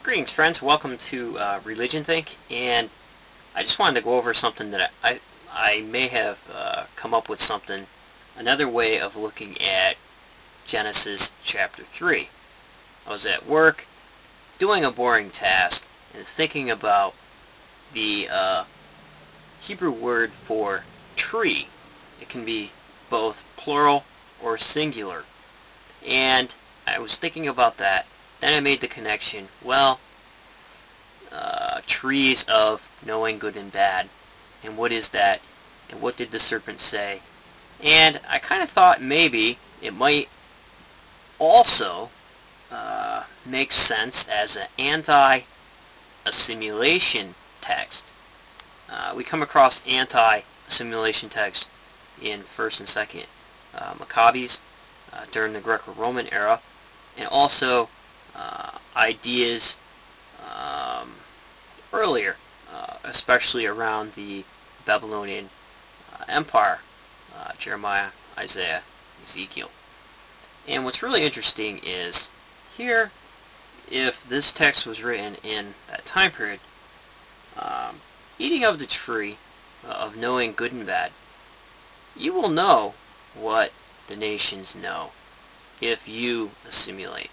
Greetings, friends. Welcome to ReligionThink, and I just wanted to go over something that I may have come up with another way of looking at Genesis chapter 3. I was at work doing a boring task and thinking about the Hebrew word for tree. It can be both plural or singular, and I was thinking about that. Then I made the connection, trees of knowing good and bad, and what is that, and what did the serpent say? And I kind of thought maybe it might also make sense as an anti-assimilation text. We come across anti-assimilation text in 1st and 2nd Maccabees during the Greco-Roman era, and also ideas earlier, especially around the Babylonian Empire, Jeremiah, Isaiah, Ezekiel. And what's really interesting is here, if this text was written in that time period, eating of the tree of knowing good and bad, you will know what the nations know if you assimilate.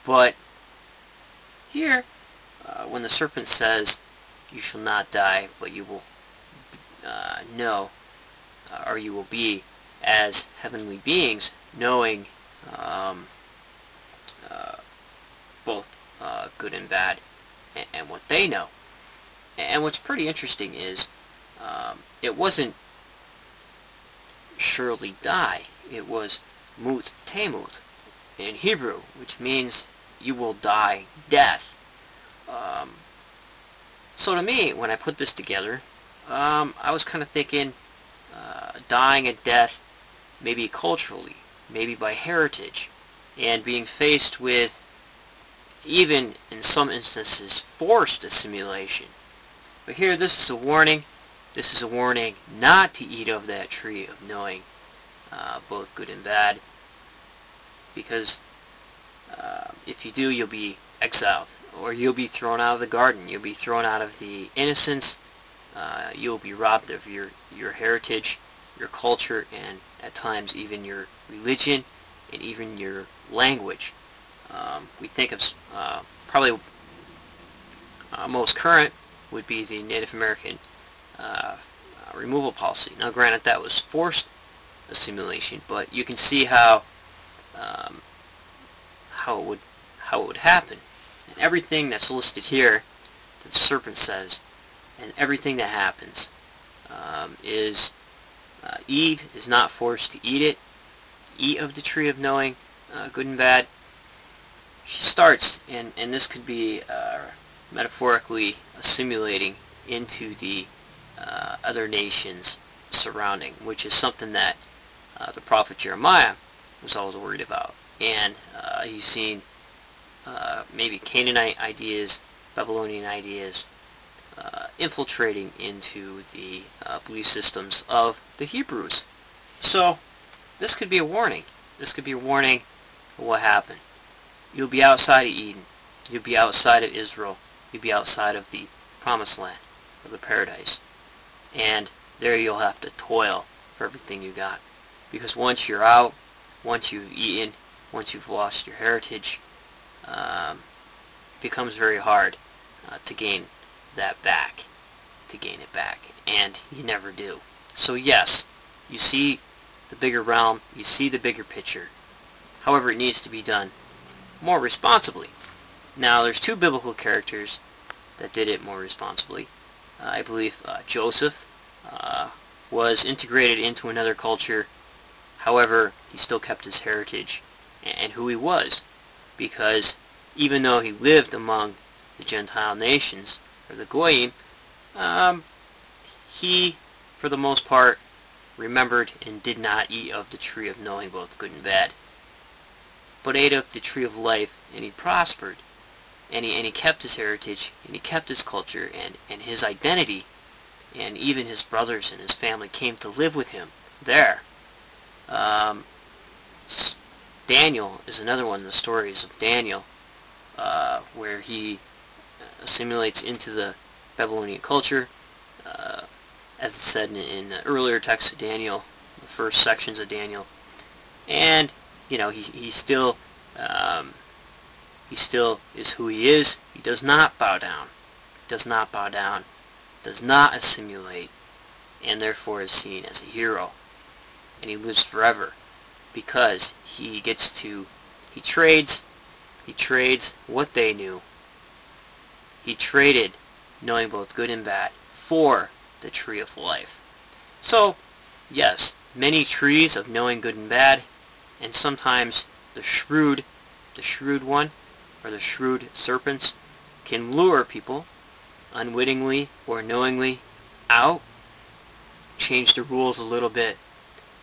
But here, when the serpent says, you shall not die, but you will know, or you will be as heavenly beings, knowing both good and bad, and what they know. And what's pretty interesting is, it wasn't surely die, it was mut temut in Hebrew, which means you will die death. So to me, when I put this together, I was kind of thinking dying a death maybe culturally, maybe by heritage, and being faced with, even in some instances, forced assimilation. But here, this is a warning. This is a warning not to eat of that tree of knowing both good and bad, because if you do, you'll be exiled, or you'll be thrown out of the garden. You'll be thrown out of the innocence. You'll be robbed of your heritage, your culture, and at times even your religion and even your language. We think of probably most current would be the Native American removal policy. Now, granted, that was forced assimilation, but you can see how it would happen. And everything that's listed here that the serpent says, and everything that happens, is Eve is not forced to eat it. Eat of the tree of knowing good and bad. She starts, and this could be metaphorically assimilating into the other nations surrounding, which is something that the prophet Jeremiah was always worried about. And he's seen maybe Canaanite ideas, Babylonian ideas, infiltrating into the belief systems of the Hebrews. So this could be a warning. This could be a warning of what happened. You'll be outside of Eden. You'll be outside of Israel. You'll be outside of the promised land, of the paradise. And there you'll have to toil for everything you got. Because once you're out, once you've eaten, once you've lost your heritage, it becomes very hard to gain that back, and you never do. So yes, you see the bigger realm, you see the bigger picture. However, it needs to be done more responsibly. Now, there's two biblical characters that did it more responsibly. I believe Joseph was integrated into another culture. However, he still kept his heritage and who he was, because even though he lived among the Gentile nations, or the Goyim, he, for the most part, remembered and did not eat of the tree of knowing both good and bad, but ate of the tree of life, and he prospered, and he kept his heritage, and he kept his culture, and his identity, and even his brothers and his family came to live with him there. Daniel is another one of the stories of Daniel, where he assimilates into the Babylonian culture, as it said in the earlier text of Daniel, the first sections of Daniel. And he still is who he is. He does not bow down. Does not bow down. Does not assimilate, and therefore is seen as a hero. And he lives forever because he trades what they knew. He traded knowing both good and bad for the tree of life. So, yes, many trees of knowing good and bad, and sometimes the shrewd one, or the shrewd serpents, can lure people unwittingly or knowingly out, change the rules a little bit,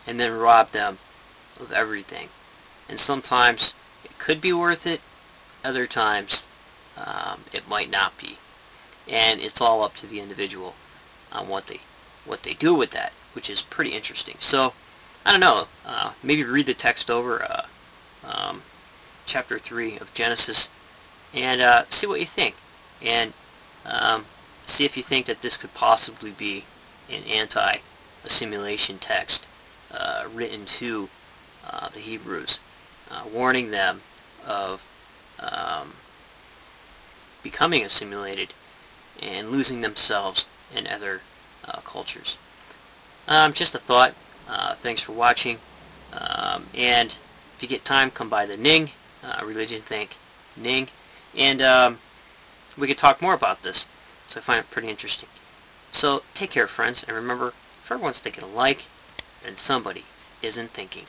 and then rob them of everything. And sometimes it could be worth it, other times it might not be. And it's all up to the individual on what they do with that, which is pretty interesting. So, I don't know, maybe read the text over, chapter 3 of Genesis, and see what you think. And see if you think that this could possibly be an anti-assimilation text written to the Hebrews, warning them of becoming assimilated and losing themselves in other cultures. Just a thought. Thanks for watching. And if you get time, come by the Ning, ReligionThink Ning, and we could talk more about this. So I find it pretty interesting. So take care, friends, and remember, if everyone's thinking alike, then somebody isn't thinking.